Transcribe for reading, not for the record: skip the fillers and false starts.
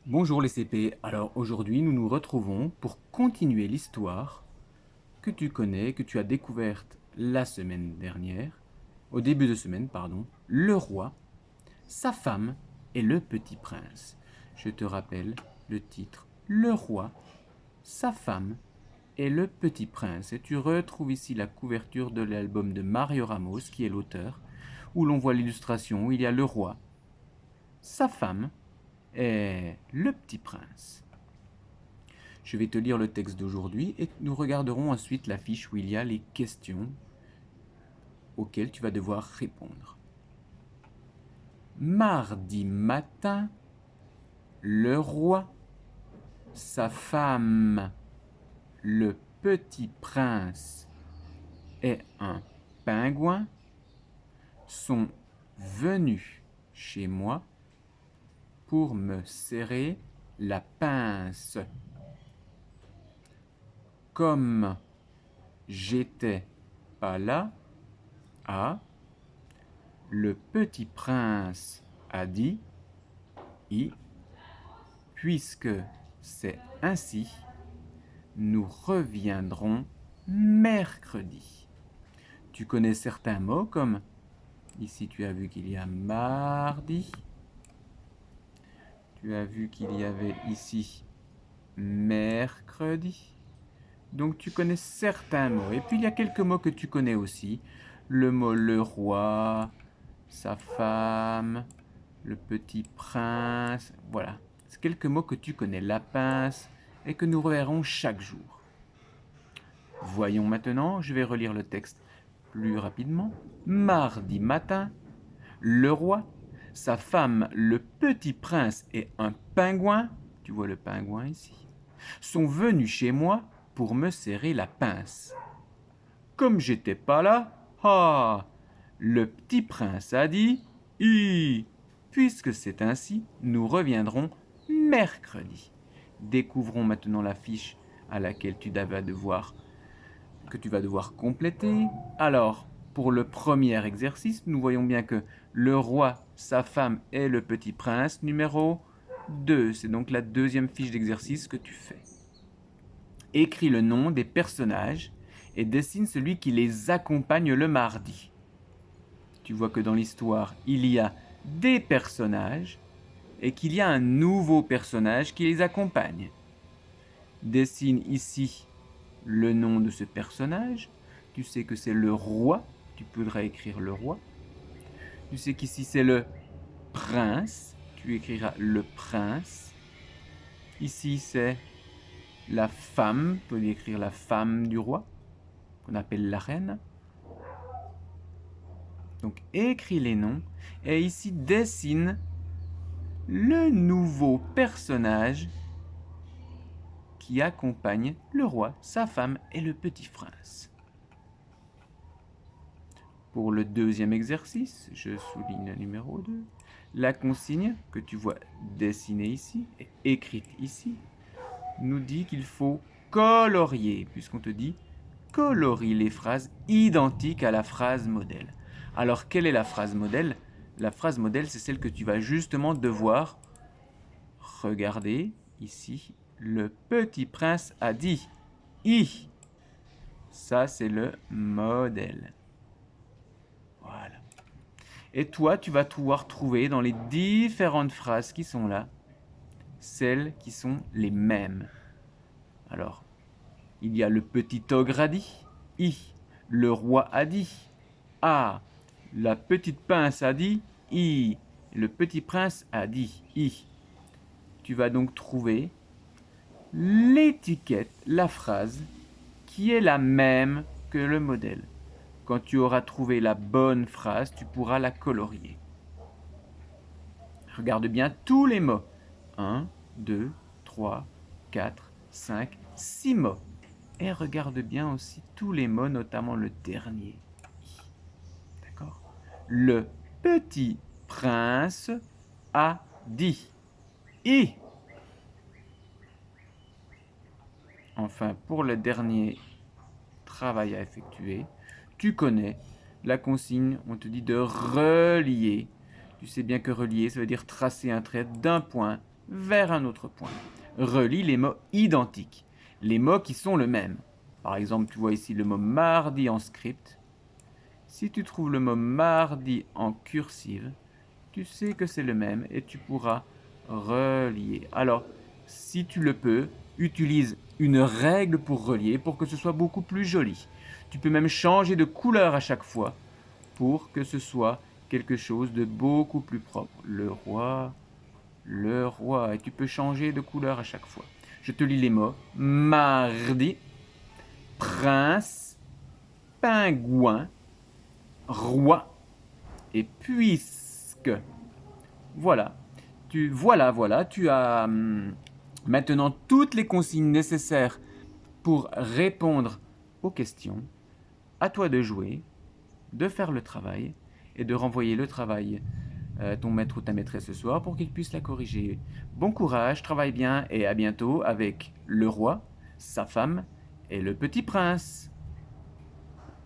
Bonjour les CP, alors aujourd'hui nous nous retrouvons pour continuer l'histoire que tu connais, que tu as découverte la semaine dernière, au début de semaine, pardon, le roi, sa femme et le petit prince. Je te rappelle le titre, le roi, sa femme et le petit prince. Et tu retrouves ici la couverture de l'album de Mario Ramos, qui est l'auteur, où l'on voit l'illustration, où il y a le roi, sa femme et le petit prince. Je vais te lire le texte d'aujourd'hui et nous regarderons ensuite la fiche où il y a les questions auxquelles tu vas devoir répondre. Mardi matin, le roi, sa femme, le petit prince et un pingouin sont venus chez moi pour me serrer la pince. Comme j'étais pas là, le petit prince a dit, puisque c'est ainsi, nous reviendrons mercredi. Tu connais certains mots comme, ici tu as vu qu'il y a mardi, tu as vu qu'il y avait ici mercredi. Donc tu connais certains mots. Et puis il y a quelques mots que tu connais aussi. Le mot le roi, sa femme, le petit prince. Voilà. C'est quelques mots que tu connais. La pince et que nous reverrons chaque jour. Voyons maintenant, je vais relire le texte plus rapidement. Mardi matin, le roi, sa femme, le petit prince et un pingouin, tu vois le pingouin ici, sont venus chez moi pour me serrer la pince. Comme j'étais pas là, le petit prince a dit, puisque c'est ainsi, nous reviendrons mercredi. Découvrons maintenant la fiche à laquelle que tu vas devoir compléter. Alors, pour le premier exercice, nous voyons bien que le roi, sa femme et le petit prince, numéro 2. C'est donc la deuxième fiche d'exercice que tu fais. Écris le nom des personnages et dessine celui qui les accompagne le mardi. Tu vois que dans l'histoire, il y a des personnages et qu'il y a un nouveau personnage qui les accompagne. Dessine ici le nom de ce personnage. Tu sais que c'est le roi. Tu pourras écrire le roi. Tu sais qu'ici c'est le prince. Tu écriras le prince. Ici c'est la femme. Tu peux écrire la femme du roi, qu'on appelle la reine. Donc écris les noms. Et ici dessine le nouveau personnage qui accompagne le roi, sa femme et le petit prince. Pour le deuxième exercice, je souligne le numéro 2, la consigne que tu vois dessinée ici et écrite ici nous dit qu'il faut colorier, puisqu'on te dit colorie les phrases identiques à la phrase modèle. Alors, quelle est la phrase modèle? La phrase modèle, c'est celle que tu vas justement devoir regarder ici. Le petit prince a dit I. Ça, c'est le modèle. Voilà. Et toi, tu vas pouvoir trouver dans les différentes phrases qui sont là, celles qui sont les mêmes. Alors, il y a le petit ogre a dit I. Le roi a dit A. La petite pince a dit I. Le petit prince a dit I. Tu vas donc trouver l'étiquette, la phrase, qui est la même que le modèle. Quand tu auras trouvé la bonne phrase, tu pourras la colorier. Regarde bien tous les mots. 1, 2, 3, 4, 5, 6 mots. Et regarde bien aussi tous les mots, notamment le dernier. D'accord? Le petit prince a dit I. Enfin, pour le dernier travail à effectuer, tu connais la consigne, on te dit de relier. Tu sais bien que relier, ça veut dire tracer un trait d'un point vers un autre point. Relie les mots identiques, les mots qui sont le même. Par exemple, tu vois ici le mot mardi en script. Si tu trouves le mot mardi en cursive, tu sais que c'est le même et tu pourras relier. Alors, si tu le peux, utilise une règle pour relier pour que ce soit beaucoup plus joli. Tu peux même changer de couleur à chaque fois pour que ce soit quelque chose de beaucoup plus propre. Le roi, et tu peux changer de couleur à chaque fois. Je te lis les mots. Mardi, prince, pingouin, roi et puisque. Voilà. Tu as maintenant toutes les consignes nécessaires pour répondre aux questions. À toi de jouer, de faire le travail et de renvoyer le travail à ton maître ou ta maîtresse ce soir pour qu'il puisse la corriger. Bon courage, travaille bien et à bientôt avec le roi, sa femme et le petit prince.